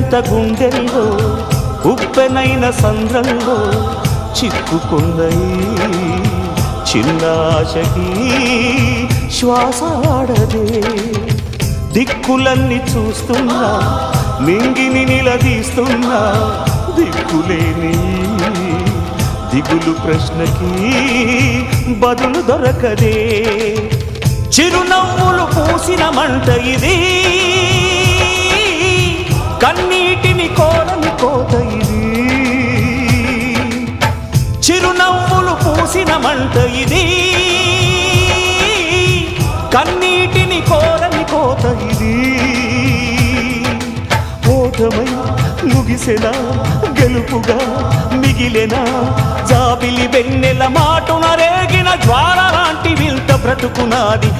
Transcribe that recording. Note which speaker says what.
Speaker 1: ఉప్పెనంత గుండెల్లో ఉప్పెనైన సంద్రంలో చిక్కుకున్నయి చిన్నాశకి శ్వాస ఆడదే దిక్కులన్నీ చూస్తున్నా నింగిని నిలదీస్తున్నా దిక్కులేని దిగులు ప్రశ్నకి బదులు దొరకదే చిరునవ్వులు పూసిన మంట ఇది కన్నీటిని కోరని కోత ఇది చిరునవ్వులు పూసిన మంట ఇది కన్నీటిని కోరని కోత ఇది ఓటమై ముగిసెనా గెలుపుగా మిగిలెనా జాబిలి వెన్నెల మాటున రేగిన జ్వాల లాంటి వింత బ్రతుకునాది